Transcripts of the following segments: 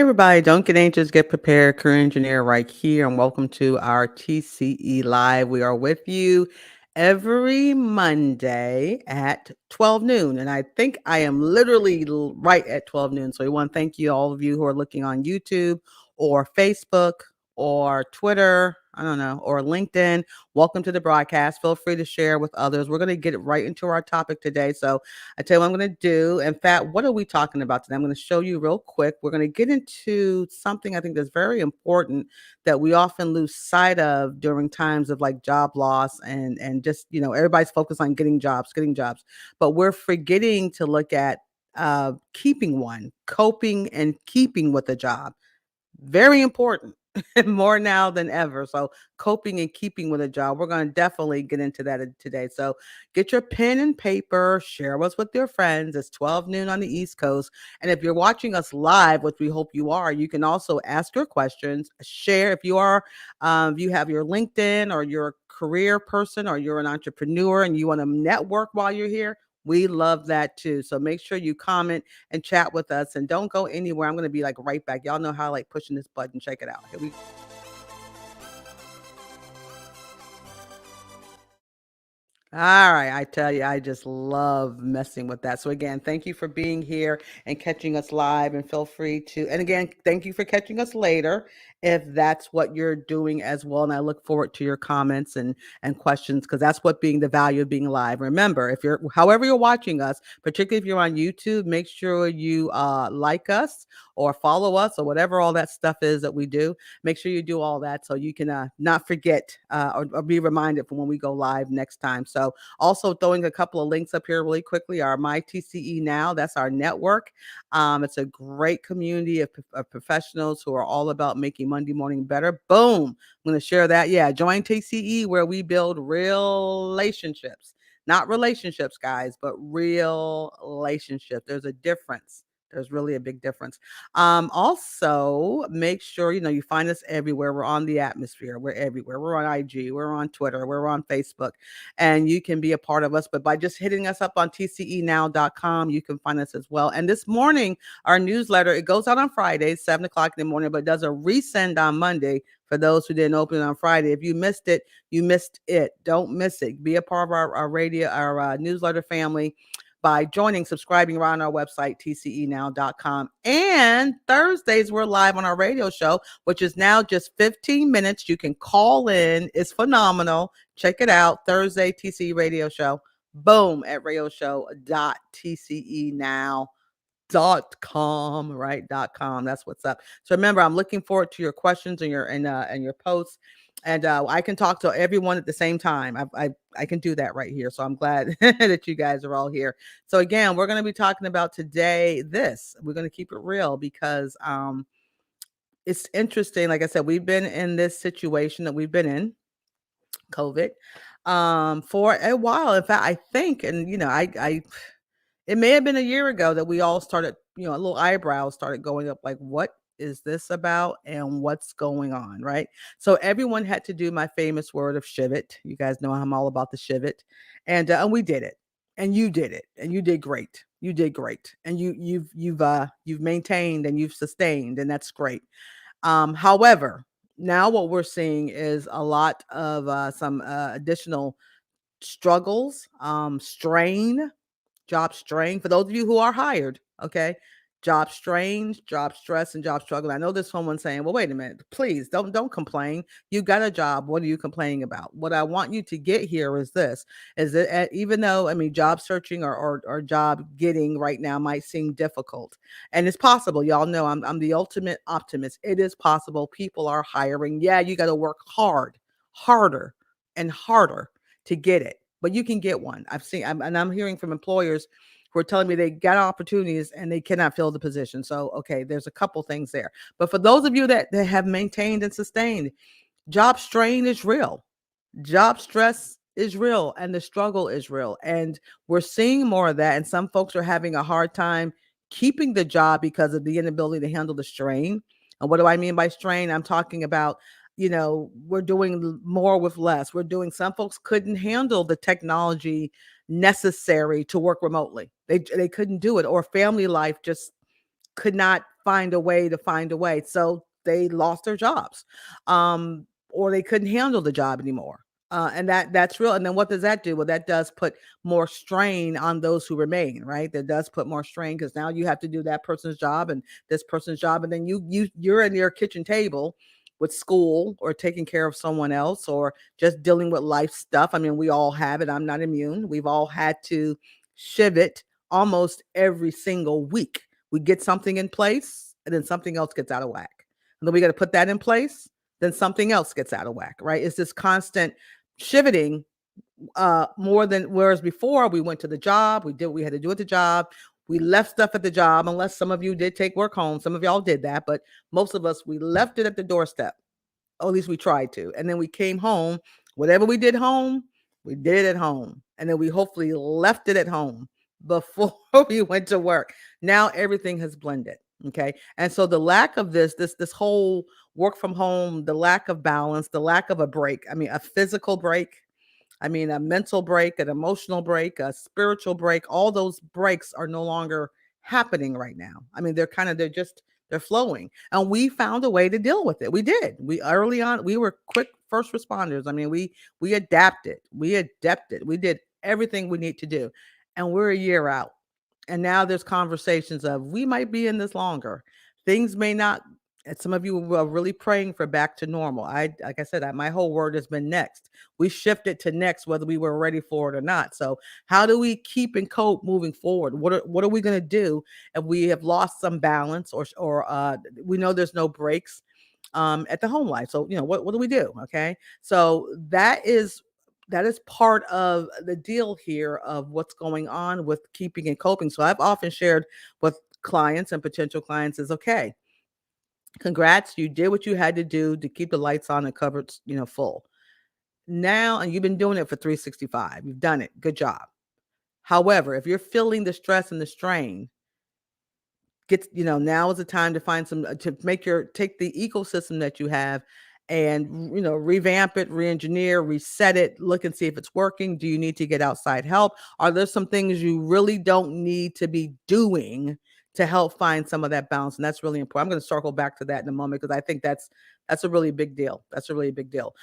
everybody, don't get anxious, get prepared. Career engineer right here, and welcome to our TCE Live. We are with you every Monday at 12 noon, and I think I am literally right at 12 noon. So we want to thank you, all of you who are looking on YouTube or Facebook or Twitter, I don't know, or LinkedIn. Welcome to the broadcast. Feel free to share with others. We're going to get it right into our topic today. So I tell you what I'm going to do. In fact, what are we talking about today? I'm going to show you real quick. We're going to get into something I think that's very important that we often lose sight of during times of like job loss and just, everybody's focused on getting jobs, but we're forgetting to look at keeping one, coping and keeping with a job. Very important. More now than ever. So coping and keeping with a job. We're going to definitely get into that today. So get your pen and paper, share us with your friends. It's 12 noon on the East Coast. And if you're watching us live, which we hope you are, you can also ask your questions, share if you are, if you have your LinkedIn or you're a career person or you're an entrepreneur and you want to network while you're here. We love that too. So make sure you comment and chat with us and don't go anywhere. I'm going to be like right back. Y'all know how I like pushing this button. Check it out. Here we All right, I tell you, I just love messing with that. So again, thank you for being here and catching us live and feel free to, and again, thank you for catching us later if that's what you're doing as well. And I look forward to your comments and questions because that's what being the value of being live. Remember, if you're however you're watching us, particularly if you're on YouTube, make sure you like us or follow us or whatever all that stuff is that we do. Make sure you do all that so you can not forget or be reminded for when we go live next time. So also throwing a couple of links up here really quickly are My TCE Now. That's our network. It's a great community of professionals who are all about making Monday morning better. Boom. I'm going to share that. Yeah. Join TCE where we build real relationships. Not relationships, guys, but real relationships. There's a difference. There's really a big difference. Also, make sure you find us everywhere. We're on the atmosphere. We're everywhere. We're on IG. We're on Twitter. We're on Facebook, and you can be a part of us. But by just hitting us up on tcenow.com, you can find us as well. And this morning, our newsletter it goes out on Fridays, 7 o'clock in the morning, but it does a resend on Monday. For those who didn't open it on Friday, if you missed it, you missed it. Don't miss it. Be a part of our radio, our newsletter family by subscribing around our website, tcenow.com. And Thursdays, we're live on our radio show, which is now just 15 minutes. You can call in. It's phenomenal. Check it out. Thursday TCE radio show. Boom at radioshow.tcenow.com, right? .com. That's what's up. So remember, I'm looking forward to your questions and your posts. And I can talk to everyone at the same time. I can do that right here. So I'm glad that you guys are all here. So again, we're going to be talking about today We're going to keep it real because it's interesting. Like I said, we've been in this situation that we've been in, COVID, for a while. In fact, I think, and I it may have been a year ago that we all started, a little eyebrows started going up like, what is this about and what's going on, right? So everyone had to do my famous word of shivit. You guys know I'm all about the shivit. And we did it. And you did it. And you did great. You did great. And you've maintained and you've sustained, and that's great. However, now what we're seeing is a lot of some additional struggles, strain, job strain for those of you who are hired, okay? Job strain, job stress, and job struggle. I know there's someone saying, well, wait a minute, please don't complain. You got a job. What are you complaining about? What I want you to get here is this, is that even though, job searching or job getting right now might seem difficult, and it's possible, y'all know I'm the ultimate optimist. It is possible. People are hiring. Yeah, you got to work harder and harder to get it, but you can get one. I'm hearing from employers who are telling me they got opportunities and they cannot fill the position. So, okay, there's a couple things there. But for those of you that have maintained and sustained, job strain is real. Job stress is real and the struggle is real. And we're seeing more of that. And some folks are having a hard time keeping the job because of the inability to handle the strain. And what do I mean by strain? I'm talking about, we're doing more with less. Some folks couldn't handle the technology necessary to work remotely. They couldn't do it, or family life just could not find a way to find a way. So they lost their jobs, or they couldn't handle the job anymore. And that's real. And then what does that do? Well, that does put more strain on those who remain, right? That does put more strain because now you have to do that person's job and this person's job, and then you're in your kitchen table with school or taking care of someone else or just dealing with life stuff. I mean, we all have it. I'm not immune. We've all had to shiv it almost every single week. We get something in place and then something else gets out of whack. And then we got to put that in place, then something else gets out of whack, right? It's this constant shifting, more than, whereas before we went to the job, we did what we had to do at the job. We left stuff at the job, unless some of you did take work home. Some of y'all did that, but most of us, we left it at the doorstep. Or at least we tried to. And then we came home. Whatever we did home, we did it at home. And then we hopefully left it at home before we went to work. Now everything has blended. Okay. And so the lack of this whole work from home, the lack of balance, the lack of a break. I mean, a physical break. I mean, a mental break, an emotional break, a spiritual break, all those breaks are no longer happening right now. I mean, they're flowing. And we found a way to deal with it. We did. We early on, we were quick first responders. I mean, we adapted, we adapted, we did everything we need to do. And we're a year out. And now there's conversations of we might be in this longer. Things may not, and some of you were really praying for back to normal. Like I said, my whole word has been next. We shifted to next, whether we were ready for it or not. So how do we keep and cope moving forward? What are we going to do if we have lost some balance, or we know there's no breaks at the home life? So what do we do? Okay, so that is part of the deal here of what's going on with keeping and coping. So I've often shared with clients and potential clients is, okay, congrats, you did what you had to do to keep the lights on and cupboards, full. Now, and you've been doing it for 365. You've done it. Good job. However, if you're feeling the stress and the strain, now is the time to find to take the ecosystem that you have and revamp it, re-engineer, reset it, look and see if it's working. Do you need to get outside help? Are there some things you really don't need to be doing to help find some of that balance? And that's really important. I'm going to circle back to that in a moment because I think that's a really big deal. That's a really big deal.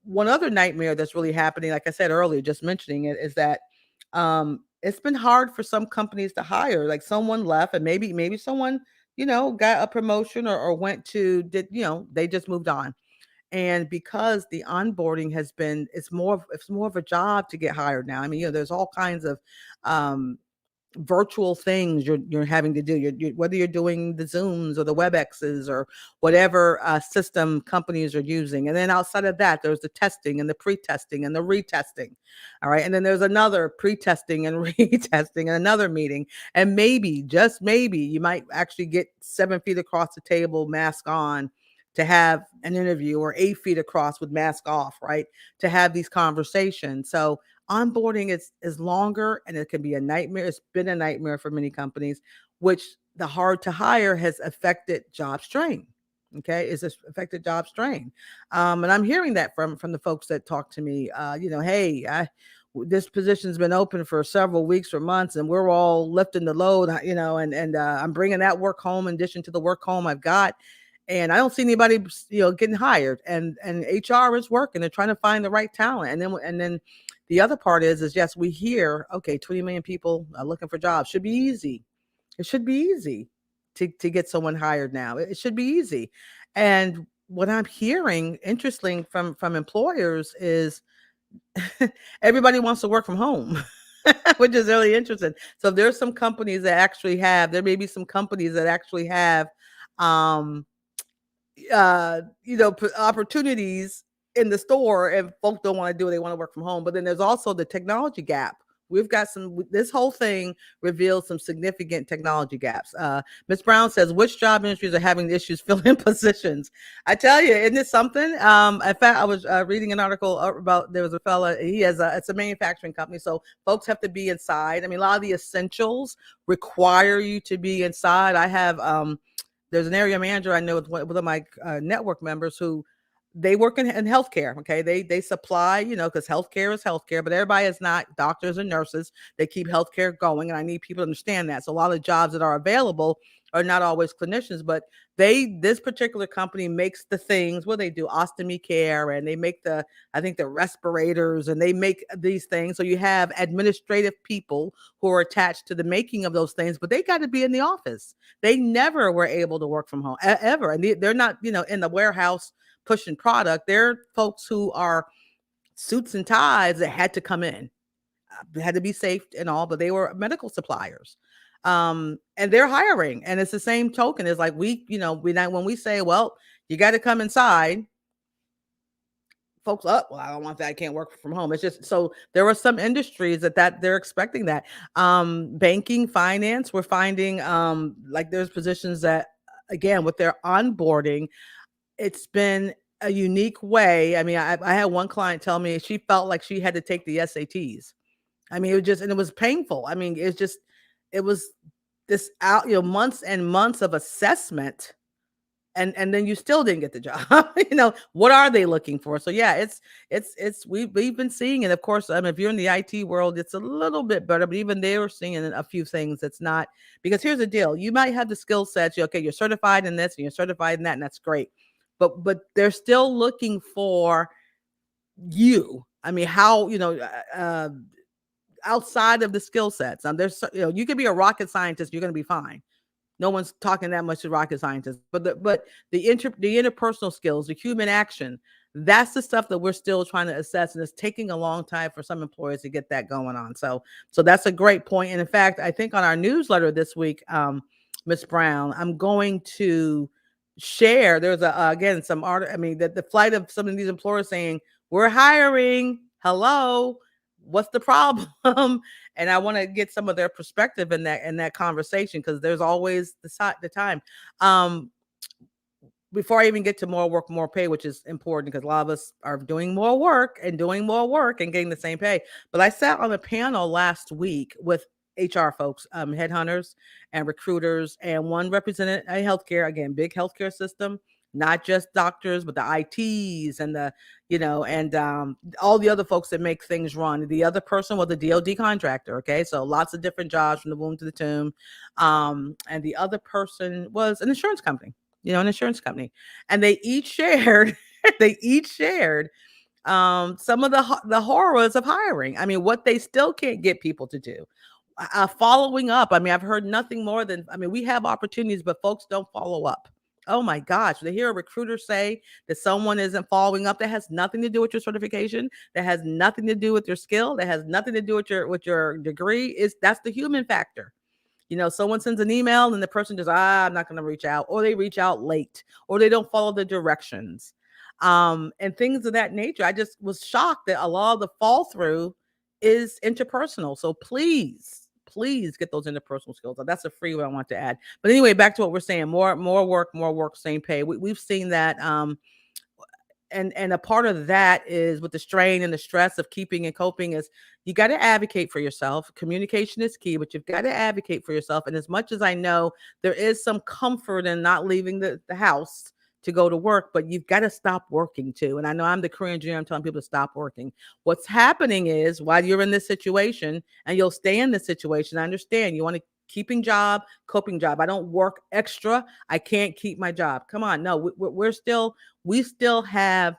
One other nightmare that's really happening, like I said earlier, just mentioning it, is that it's been hard for some companies to hire. Like someone left and maybe someone, got a promotion or they just moved on. And because the onboarding has been, it's more of a job to get hired now. I mean, there's all kinds of virtual things you're having to do. Whether you're doing the Zooms or the WebExes or whatever system companies are using. And then outside of that, there's the testing and the pre-testing and the retesting. All right. And then there's another pre-testing and retesting and another meeting. And maybe, just maybe, you might actually get 7 feet across the table, mask on, to have an interview, or 8 feet across with mask off, right? To have these conversations. So onboarding is longer and it can be a nightmare. It's been a nightmare for many companies, which the hard to hire has affected job strain. Okay, it's affected job strain, and I'm hearing that from the folks that talk to me. Hey, this position's been open for several weeks or months, and we're all lifting the load. And I'm bringing that work home in addition to the work home I've got. And I don't see anybody, getting hired. And HR is working. They're trying to find the right talent. And then the other part is yes, we hear, okay, 20 million people are looking for jobs. Should be easy. It should be easy to get someone hired now. It should be easy. And what I'm hearing, interesting from employers, is everybody wants to work from home. Which is really interesting. So there's some companies that actually have, there may be some companies that actually have, opportunities in the store, and folks don't want to do it. They want to work from home. But then there's also the technology gap. We've got this whole thing reveals some significant technology gaps. Ms. Brown says, which job industries are having issues filling positions? I tell you, isn't it something? In fact, I was reading an article about, there was a fella, it's a manufacturing company. So folks have to be inside. I mean, a lot of the essentials require you to be inside. I have, there's an area manager I know with one of my network members who they work in healthcare. Okay. They supply, because healthcare is healthcare, but everybody is not doctors and nurses. They keep healthcare going. And I need people to understand that. So a lot of jobs that are available are not always clinicians, but this particular company makes the things where they do ostomy care, and they make I think the respirators, and they make these things. So you have administrative people who are attached to the making of those things, but they got to be in the office. They never were able to work from home ever. And they're not, in the warehouse pushing product. They're folks who are suits and ties that had to come in. They had to be safe and all, but they were medical suppliers. And they're hiring. And it's the same token. It's like when we say, well, you got to come inside, folks up, well, I don't want that. I can't work from home. It's just, so there are some industries that they're expecting that. Banking, finance, we're finding like there's positions that, again, with their onboarding, it's been a unique way. I mean, I had one client tell me she felt like she had to take the SATs. I mean, it was painful. I mean, it was this months and months of assessment, and then you still didn't get the job. What are they looking for? So yeah, we've been seeing it. Of course, if you're in the IT world, it's a little bit better, but even they were seeing a few things that's not, because here's the deal. You might have the skill sets. You're certified in this and you're certified in that, and that's great. But they're still looking for you. I mean, how, outside of the skill sets. There's, you could be a rocket scientist, you're going to be fine. No one's talking that much to rocket scientists, but the interpersonal skills, the human action, that's the stuff that we're still trying to assess, and it's taking a long time for some employers to get that going on. So that's a great point. And in fact, I think on our newsletter this week, Ms. Brown, I'm going to share. There's again some art. I mean, the flight of some of these employers saying we're hiring. Hello, what's the problem? And I want to get some of their perspective in that conversation, because there's always the time. Before I even get to more work, more pay, which is important because a lot of us are doing more work and getting the same pay. But I sat on a panel last week with HR folks, headhunters and recruiters, and one represented a healthcare, again, big healthcare system, not just doctors, but the ITs and all the other folks that make things run. The other person was a DoD contractor. Okay. So lots of different jobs from the womb to the tomb. And the other person was an insurance company. And they each shared, some of the horrors of hiring. I mean, what they still can't get people to do. Following up. I mean, I've heard nothing more than, we have opportunities, but folks don't follow up. Oh my gosh, to hear a recruiter say that someone isn't following up, that has nothing to do with your certification, that has nothing to do with your skill, that has nothing to do with your degree, that's the human factor. Someone sends an email and the person just, I'm not going to reach out, or they reach out late, or they don't follow the directions, and things of that nature. I just was shocked that a lot of the fall through is interpersonal. So please get those interpersonal skills. That's a free one I want to add. But anyway, back to what we're saying, more work, same pay. We've seen that. And a part of that is with the strain and the stress of keeping and coping is you got to advocate for yourself. Communication is key, but you've got to advocate for yourself. And as much as I know there is some comfort in not leaving the house to go to work, but you've got to stop working too. And I know I'm the career engineer. I'm telling people to stop working. What's happening is while you're in this situation, and you'll stay in this situation, I understand you want to keeping job, coping job. I don't work extra. I can't keep my job. Come on. No, we still have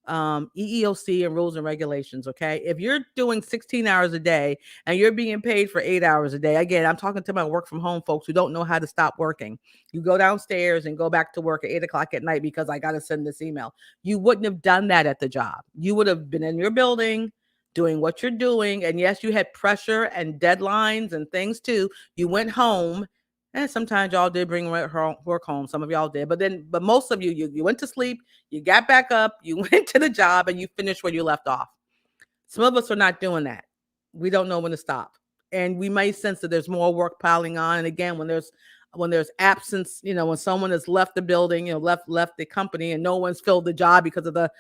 EEOC and rules and regulations. Okay. If you're doing 16 hours a day and you're being paid for 8 hours a day, again, I'm talking to my work from home folks who don't know how to stop working. You go downstairs and go back to work at 8:00 at night because I got to send this email. You wouldn't have done that at the job. You would have been in your building doing what you're doing. And yes, you had pressure and deadlines and things too. You went home, and sometimes y'all did bring work home. Some of y'all did, but most of you went to sleep, you got back up, you went to the job, and you finished where you left off. Some of us are not doing that. We don't know when to stop. And we may sense that there's more work piling on. And again, when there's absence, when someone has left the building, left the company, and no one's filled the job because of the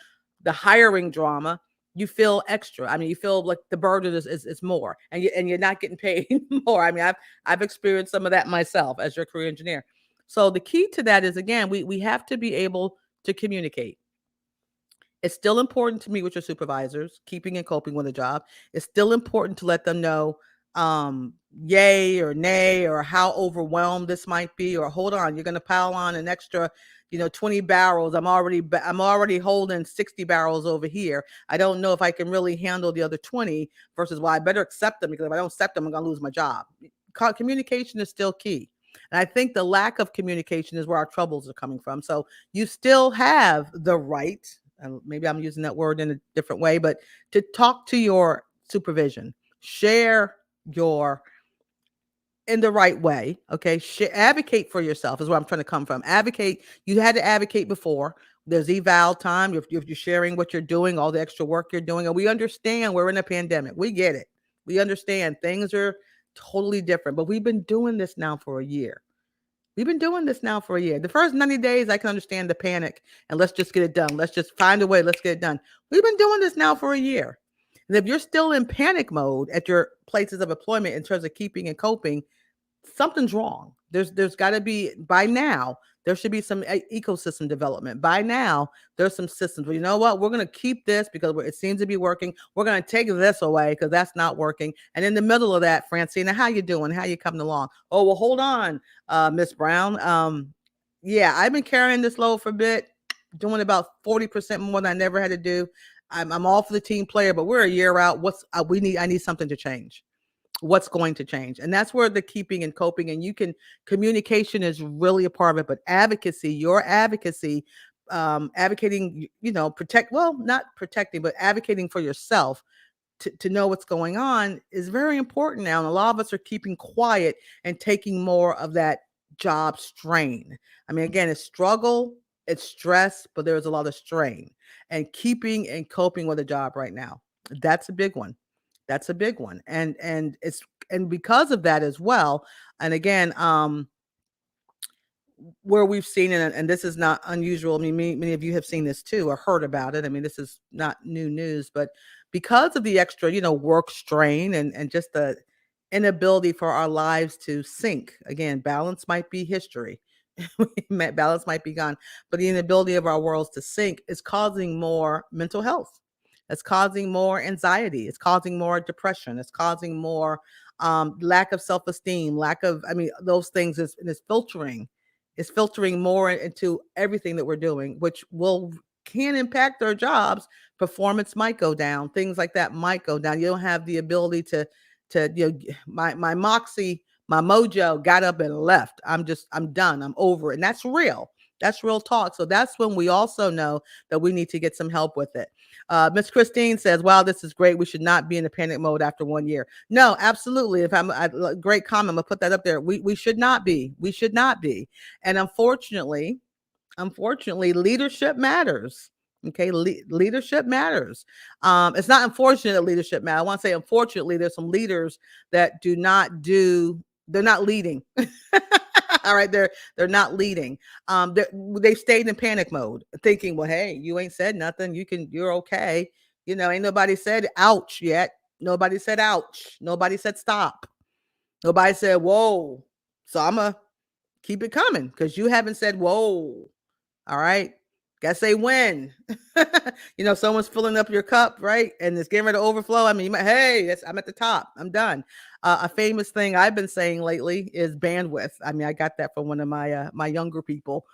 hiring drama, you feel extra. I mean, you feel like the burden is more, and you're not getting paid more. I mean, I've experienced some of that myself as your career engineer. So the key to that is, again, we have to be able to communicate. It's still important to meet with your supervisors, keeping and coping with a job. It's still important to let them know yay or nay or how overwhelmed this might be, or hold on, you're going to pile on an extra 20 barrels. I'm already holding 60 barrels over here. I don't know if I can really handle the other 20, versus, well, I better accept them, because if I don't accept them, I'm going to lose my job. Communication is still key. And I think the lack of communication is where our troubles are coming from. So you still have the right, and maybe I'm using that word in a different way, but to talk to your supervision, share your in the right way. Okay. Advocate for yourself is where I'm trying to come from. Advocate. You had to advocate before. There's eval time. You're sharing what you're doing, all the extra work you're doing. And we understand we're in a pandemic. We get it. We understand things are totally different, but we've been doing this now for a year. We've been doing this now for a year. The first 90 days, I can understand the panic and let's just get it done. Let's just find a way. Let's get it done. We've been doing this now for a year. And if you're still in panic mode at your places of employment in terms of keeping and coping, something's wrong. There's got to be, by now, there should be some ecosystem development. By now, there's some systems. Well, you know what? We're going to keep this because it seems to be working. We're going to take this away because that's not working. And in the middle of that, Francina, how you doing? How you coming along? Oh, well, hold on, Miss Brown. Yeah, I've been carrying this load for a bit, doing about 40% more than I never had to do. I'm all for the team player, but we're a year out. I need something to change. What's going to change? And that's where the keeping and coping, and communication is really a part of it, but your advocacy, advocating, not protecting, but advocating for yourself to know what's going on is very important now. And a lot of us are keeping quiet and taking more of that job strain. I mean, again, it's struggle, it's stress, but there's a lot of strain, and keeping and coping with a job right now. That's a big one. That's a big one. And because of that as well. And again, where we've seen it, and this is not unusual. I mean, many of you have seen this too or heard about it. I mean, this is not new news, but because of the extra, work strain and just the inability for our lives to sync. Again, balance might be history. Balance might be gone, but the inability of our worlds to sync is causing more mental health. It's causing more anxiety. It's causing more depression. It's causing more lack of self-esteem, those things is filtering. It's filtering more into everything that we're doing, which can impact our jobs. Performance might go down. Things like that might go down. You don't have the ability to my moxie, my mojo got up and left. I'm done. I'm over it. And that's real. That's real talk. So that's when we also know that we need to get some help with it. Miss Christine says, wow, this is great. We should not be in a panic mode after 1 year. No, absolutely. Great comment. I'm gonna put that up there. We should not be. We should not be. And unfortunately, leadership matters. Okay, leadership matters. It's not unfortunate that leadership matters. I want to say, unfortunately, there's some leaders that they're not leading. All right, they're not leading. They've stayed in panic mode, thinking, well, hey, you ain't said nothing. You're okay. Ain't nobody said ouch yet. Nobody said ouch. Nobody said stop. Nobody said whoa. So I'm gonna keep it coming because you haven't said whoa. All right. Gotta say when. Someone's filling up your cup, right? And it's getting ready to overflow. I mean, I'm at the top. I'm done. A famous thing I've been saying lately is bandwidth. I mean, I got that from one of my younger people.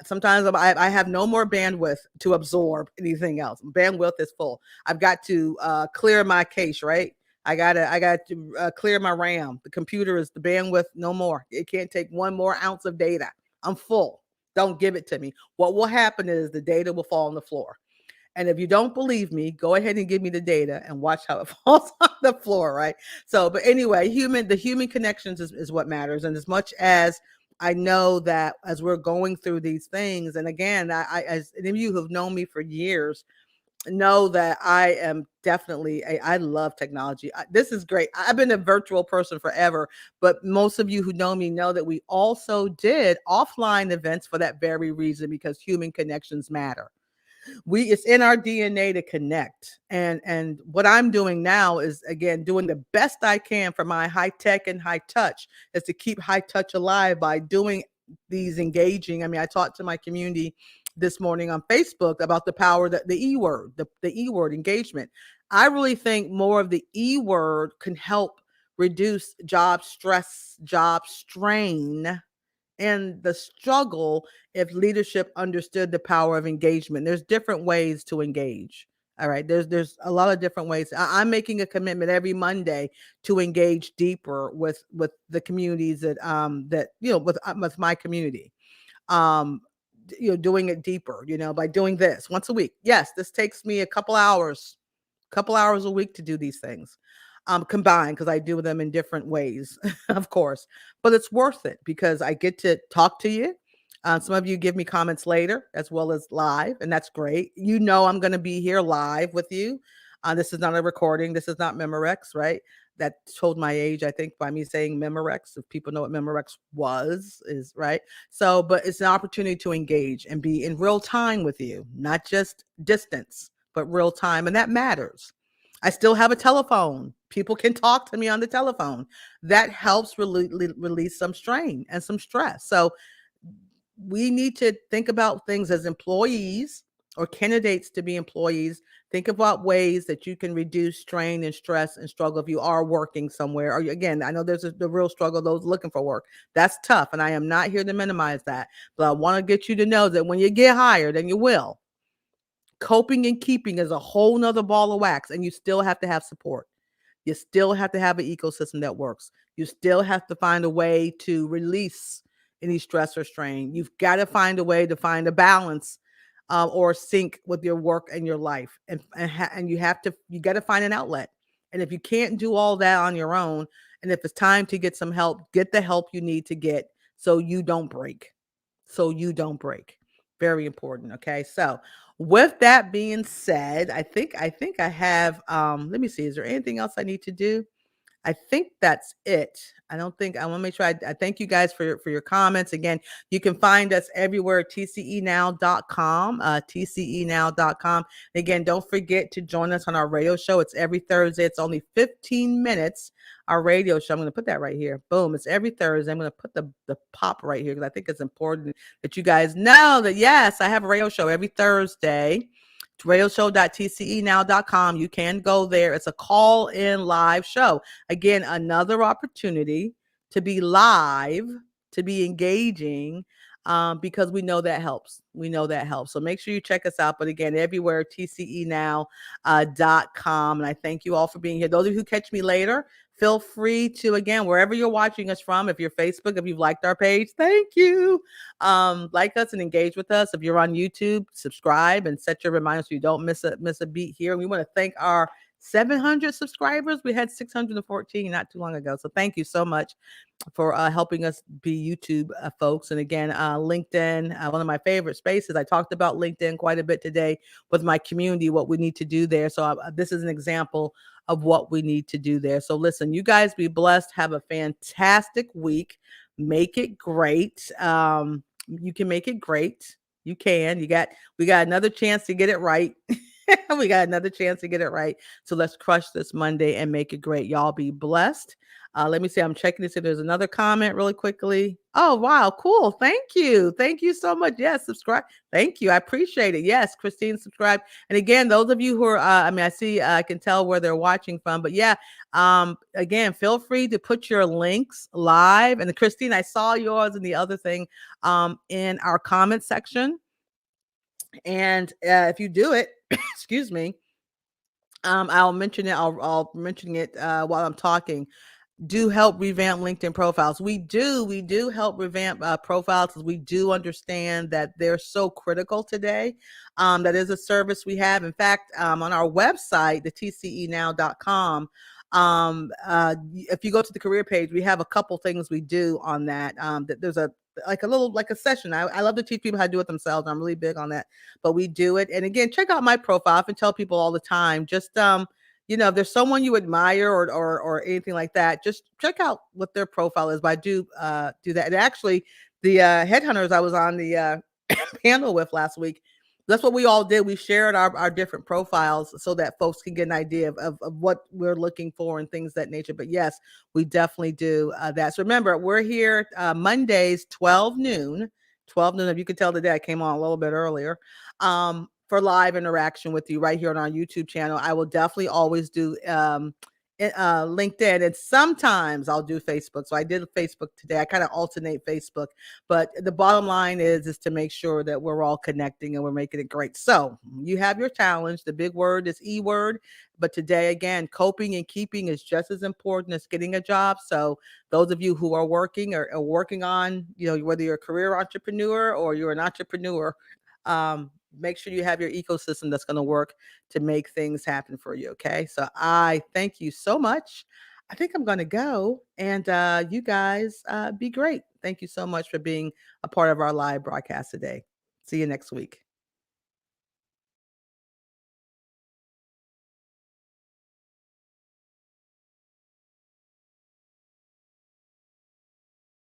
Sometimes I have no more bandwidth to absorb anything else. Bandwidth is full. I've got to clear my cache, right? I got to clear my RAM. The computer is the bandwidth, no more. It can't take one more ounce of data. I'm full. Don't give it to me. What will happen is the data will fall on the floor. And if you don't believe me, go ahead and give me the data and watch how it falls on the floor, right? So, but anyway, the human connections is what matters. And as much as I know that as we're going through these things, and again, as any of you who've known me for years, know that I am definitely I love technology. This is great. I've been a virtual person forever, but most of you who know me know that we also did offline events for that very reason, because human connections matter. It's in our DNA to connect. And what I'm doing now is, again, doing the best I can for my high tech and high touch, is to keep high touch alive by doing these engaging. I mean, I talk to my community this morning on Facebook about the power that the E word, the E word engagement. I really think more of the E word can help reduce job stress, job strain, and the struggle if leadership understood the power of engagement. There's different ways to engage. All right. There's a lot of different ways. I'm making a commitment every Monday to engage deeper with the communities that with my community. Um, doing it deeper, by doing this once a week. Yes, this takes me a couple hours a week to do these things combined, because I do them in different ways, of course, but it's worth it because I get to talk to you. Some of you give me comments later as well as live, and that's great. I'm going to be here live with you. This is not a recording. This is not Memorex, right? That told my age, I think, by me saying Memorex. If people know what Memorex is right. So, but it's an opportunity to engage and be in real time with you, not just distance, but real time. And that matters. I still have a telephone. People can talk to me on the telephone. That helps release some strain and some stress. So we need to think about things as employees or candidates to be employees. Think about ways that you can reduce strain and stress and struggle if you are working somewhere. Or again, I know there's the real struggle, those looking for work. That's tough. And I am not here to minimize that. But I want to get you to know that when you get hired, and you will, coping and keeping is a whole nother ball of wax, and you still have to have support. You still have to have an ecosystem that works. You still have to find a way to release any stress or strain. You've got to find a way to find a balance or sync with your work and your life. And you got to find an outlet. And if you can't do all that on your own, and if it's time to get some help, get the help you need to get so you don't break. Very important. Okay. So with that being said, I think I have let me see, is there anything else I need to do? I think that's it. I don't think I want to make sure I thank you guys for your comments. Again, you can find us everywhere at tcenow.com, tcenow.com. Again, don't forget to join us on our radio show. It's every Thursday. It's only 15 minutes. Our radio show. I'm going to put that right here. Boom. It's every Thursday. I'm going to put the pop right here because I think it's important that you guys know that, yes, I have a radio show every Thursday. Radioshow.tcenow.com. You can go there. It's a call-in live show. Again, another opportunity to be live, to be engaging, because we know that helps. So make sure you check us out. But again, everywhere, tcenow.com. And I thank you all for being here. Those of you who catch me later, feel free to, again, wherever you're watching us from, if you're Facebook, if you've liked our page, thank you. Like us and engage with us. If you're on YouTube, subscribe and set your reminders so you don't miss a beat here. We want to thank our 700 subscribers. We had 614 not too long ago. So thank you so much for helping us be YouTube folks. And again, LinkedIn, one of my favorite spaces. I talked about LinkedIn quite a bit today with my community, what we need to do there. So this is an example of what we need to do there. So listen, you guys be blessed. Have a fantastic week. Make it great. You can make it great. You can. We got another chance to get it right. We got another chance to get it right. So let's crush this Monday and make it great. Y'all be blessed. Let me see. I'm checking to see if there's another comment really quickly. Oh, wow. Cool. Thank you. Thank you so much. Yes. Subscribe. Thank you. I appreciate it. Yes. Christine, subscribe. And again, those of you who are, I see, I can tell where they're watching from, but yeah. Again, feel free to put your links live. And Christine, I saw yours and the other thing, in our comment section. And if you do it, excuse me, I'll mention it. I'll mention it while I'm talking. Do help revamp LinkedIn profiles. We do help revamp profiles because we do understand that they're so critical today. That is a service we have. In fact, on our website, the tcenow.com, if you go to the career page, we have a couple things we do on that. There's a session. I love to teach people how to do it themselves. I'm really big on that, but we do it. And again, check out my profile. I often tell people all the time, just, if there's someone you admire or anything like that, just check out what their profile is. But I do that. And actually, the headhunters I was on the panel with last week, that's what we all did. We shared our different profiles so that folks can get an idea of what we're looking for and things that nature. But yes, we definitely do that. So remember, we're here Mondays, 12 noon 12 noon. If you could tell today, I came on a little bit earlier, for live interaction with you right here on our YouTube channel. I will definitely always do LinkedIn, and sometimes I'll do Facebook. So I did Facebook today. I kind of alternate Facebook, but the bottom line is to make sure that we're all connecting and we're making it great. So you have your challenge. The big word is E word, but today again, coping and keeping is just as important as getting a job. So those of you who are working or are working on, whether you're a career entrepreneur or you're an entrepreneur, make sure you have your ecosystem that's going to work to make things happen for you. Okay. So I thank you so much. I think I'm going to go, and you guys be great. Thank you so much for being a part of our live broadcast today. See you next week.